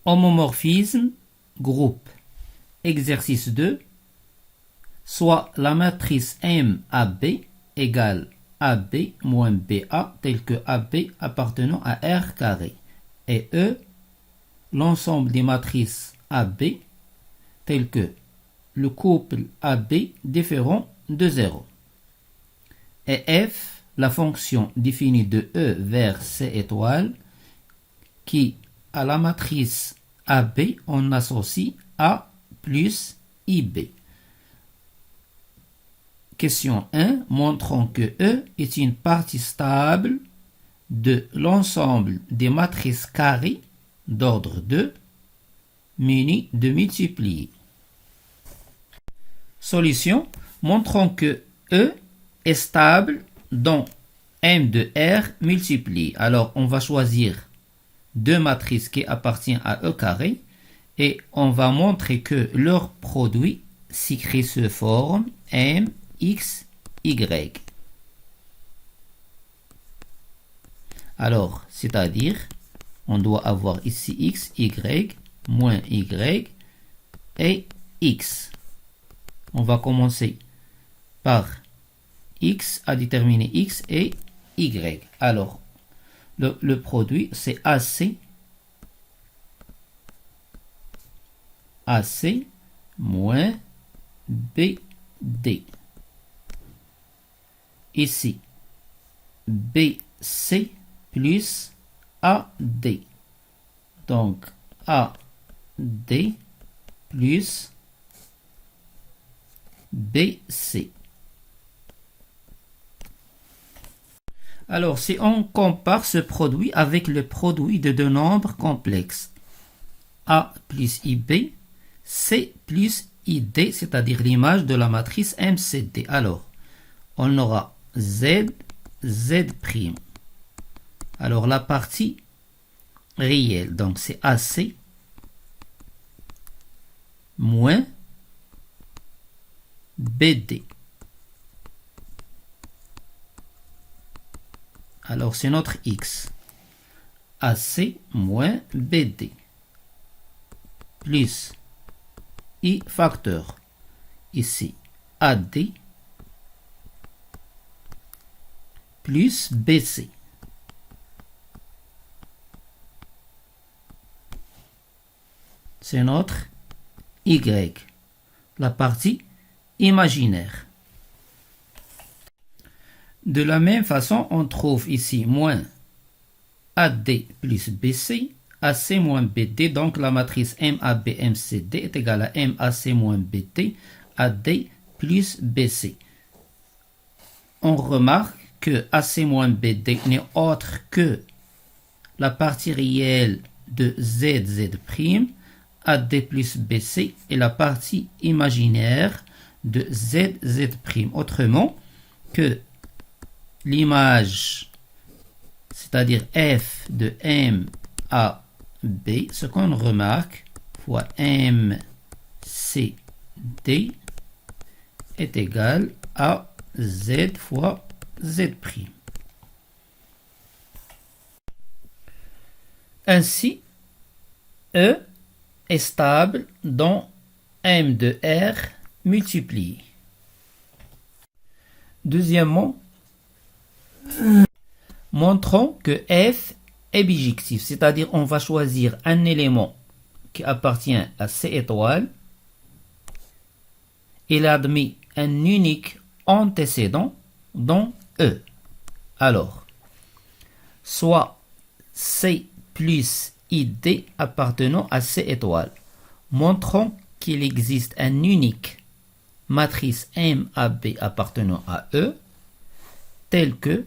Homomorphisme, groupe. Exercice 2. Soit la matrice MAB égale AB moins BA, tel que AB appartenant à R carré, et E, l'ensemble des matrices AB, tel que le couple AB différent de 0. Et F, la fonction définie de E vers C étoile, qui, à la matrice AB, on associe A plus IB. Question 1. Montrons que E est une partie stable de l'ensemble des matrices carrées d'ordre 2 munies de multipliés. Solution. Montrons que E est stable dans M de R multiplié. Alors, on va choisir deux matrices qui appartiennent à E carré et on va montrer que leur produit s'écrit sous forme M, X, Y. Alors, c'est-à-dire, on doit avoir ici X, Y, moins Y et X. On va commencer par X à déterminer X et Y. Alors, le produit, c'est AC moins BD. Ici, BC plus AD. Donc, AD plus BC. Alors, si on compare ce produit avec le produit de deux nombres complexes, A plus IB, C plus ID, c'est-à-dire l'image de la matrice MCD. Alors, on aura Z, Z'. Alors, la partie réelle, donc c'est AC moins BD. Alors, c'est notre X. AC moins BD. Plus I facteur. Ici, AD plus BC. C'est notre Y. La partie imaginaire. De la même façon, on trouve ici moins AD plus BC, AC moins BD, donc la matrice MAB-MCD est égale à MAC moins BD, AD plus BC. On remarque que AC moins BD n'est autre que la partie réelle de ZZ', AD plus BC est la partie imaginaire de ZZ'. Autrement que l'image, c'est-à-dire F de M à B, ce qu'on remarque, fois M, C, D, est égal à Z fois Z'. Ainsi, E est stable dans M de R multiplié. Deuxièmement, montrons que F est bijectif, c'est-à-dire on va choisir un élément qui appartient à C étoile. Il admet un unique antécédent dans E. Alors, soit C plus ID appartenant à C étoile. Montrons qu'il existe un unique matrice MAB appartenant à E, tel que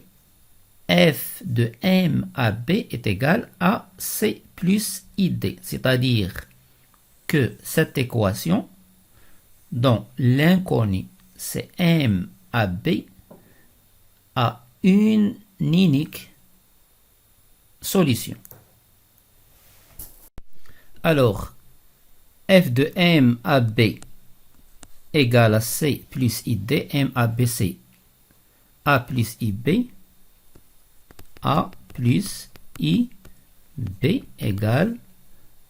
F de MAB est égal à C plus ID, c'est-à-dire que cette équation, dont l'inconnu c'est MAB, a une unique solution. Alors, F de MAB égale à C plus ID, MABC, A plus IB, A plus IB égale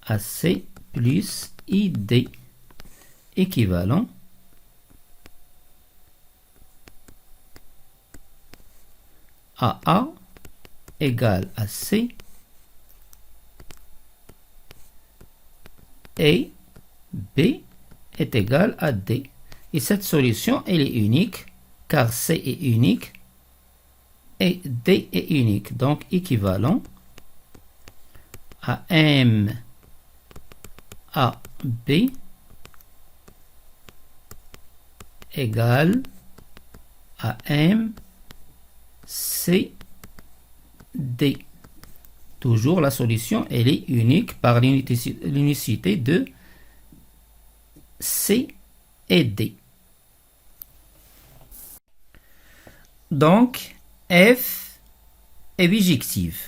AC plus ID équivalent à A égale à C et B est égal à D. Et cette solution, elle est unique car C est unique et D est unique. Donc, équivalent à M A B égale à M C D. Toujours la solution, elle est unique par l'unicité de C et D. Donc, F est bijective.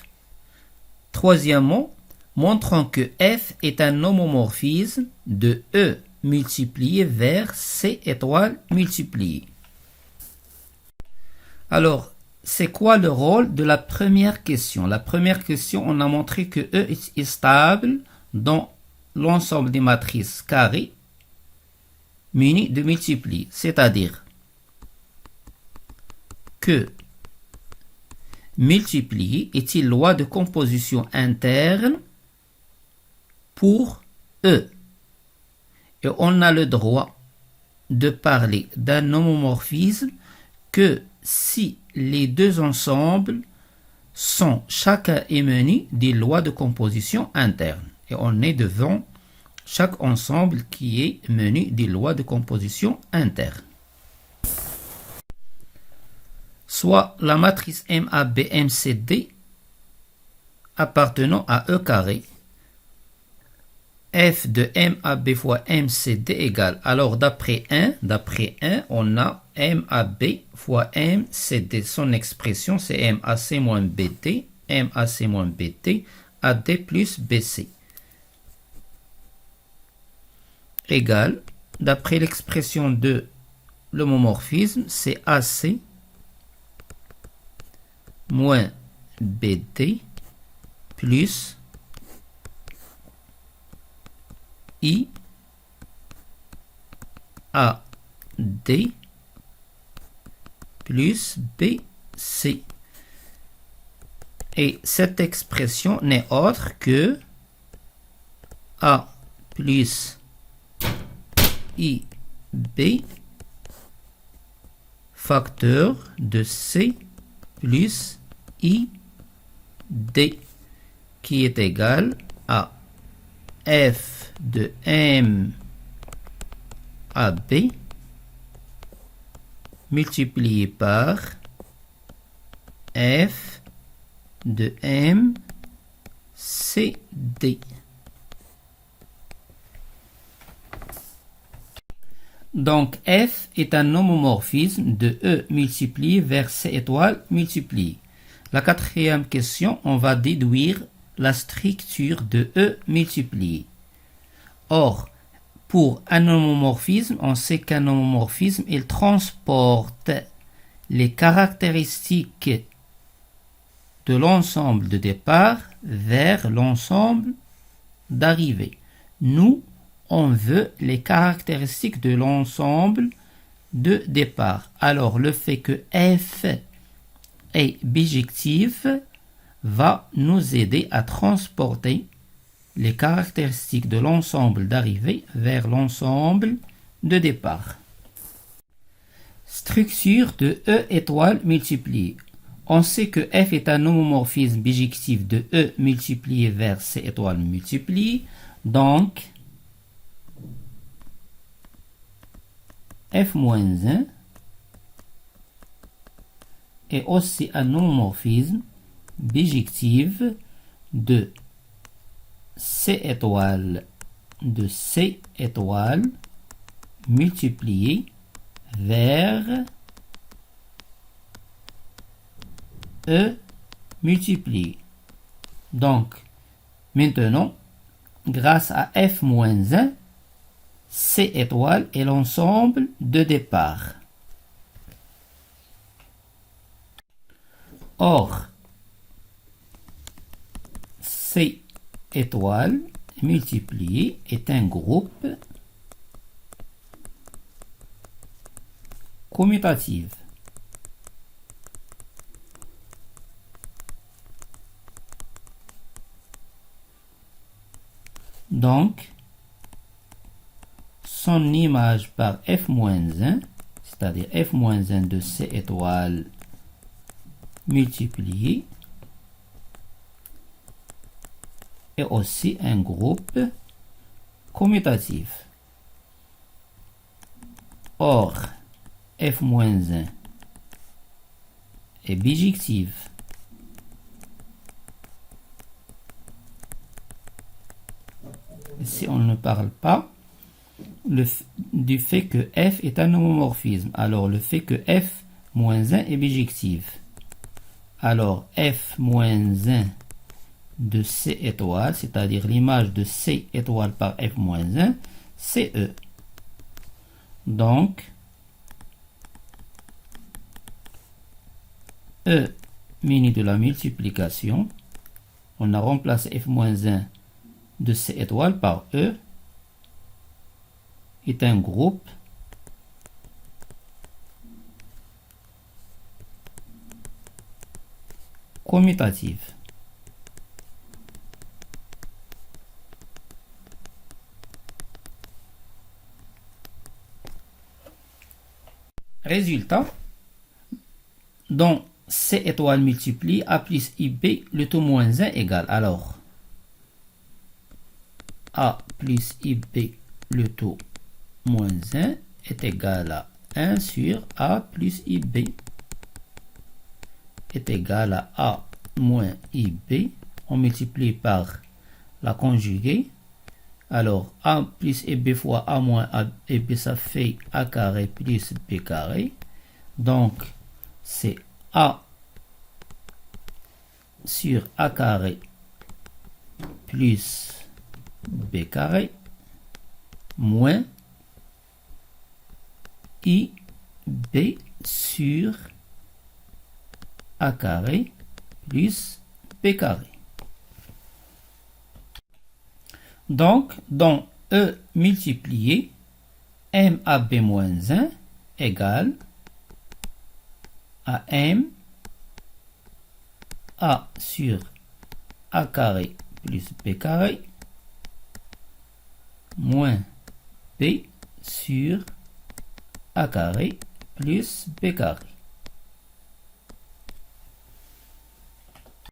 Troisièmement, montrons que F est un homomorphisme de E multiplié vers C étoile multiplié. Alors, c'est quoi le rôle de la première question? La première question, on a montré que E est stable dans l'ensemble des matrices carrées munies de multipliés, c'est-à-dire que multiplier est une loi de composition interne pour E. Et on a le droit de parler d'un homomorphisme que si les deux ensembles sont chacun émuni des lois de composition interne. Et on est devant chaque ensemble qui est menu des lois de composition interne. Soit la matrice MABMCD appartenant à E carré. F de MAB fois MCD égale. Alors d'après 1, on a MAB fois MCD. Son expression c'est MAC moins BD, MAC moins BD, AD plus BC. Égale, d'après l'expression de l'homomorphisme, c'est AC moins BD plus I A D plus BC. Et cette expression n'est autre que A plus IB facteur de C plus ID qui est égal à F de M à B multiplié par F de M C D. Donc F est un homomorphisme de E multiplié vers C étoile multiplié. La quatrième question, on va déduire la structure de E multiplié. Or, pour un homomorphisme, on sait qu'un homomorphisme, il transporte les caractéristiques de l'ensemble de départ vers l'ensemble d'arrivée. Nous, on veut les caractéristiques de l'ensemble de départ. Alors, le fait que F est bijective va nous aider à transporter les caractéristiques de l'ensemble d'arrivée vers l'ensemble de départ. Structure de E étoile multipliée. On sait que F est un homomorphisme bijectif de E multiplié vers C étoile multipliée. Donc, F-1 est aussi un homomorphisme bijectif de C étoile multiplié vers E multiplié. Donc, maintenant, grâce à F-1, C étoile est l'ensemble de départ. Or, C étoile multiplié est un groupe commutatif. Donc, son image par f-1, c'est-à-dire f-1 de C étoile multiplié, est aussi un groupe commutatif. Or, f-1 est bijectif. Si on ne parle pas du fait que f est un homomorphisme, alors le fait que f-1 est bijectif. Alors f-1 de C étoile, c'est-à-dire l'image de C étoile par f-1, c'est E. Donc, E muni de la multiplication, on a remplacé f-1 de C étoile par E, est un groupe commutatif. Résultat, dans C étoile multiplié A plus IB, le taux moins 1 égale. Alors, A plus IB, le taux moins 1 est égal à 1 sur A plus IB est égal à A moins IB. On multiplie par la conjuguée. Alors, A plus IB fois A moins IB, ça fait A carré plus B carré. Donc, c'est A sur A carré plus B carré moins IB sur A carré plus B carré. Donc, dans E multiplié, M à B moins 1 égale à M A sur A carré plus B carré moins B sur A carré plus B carré.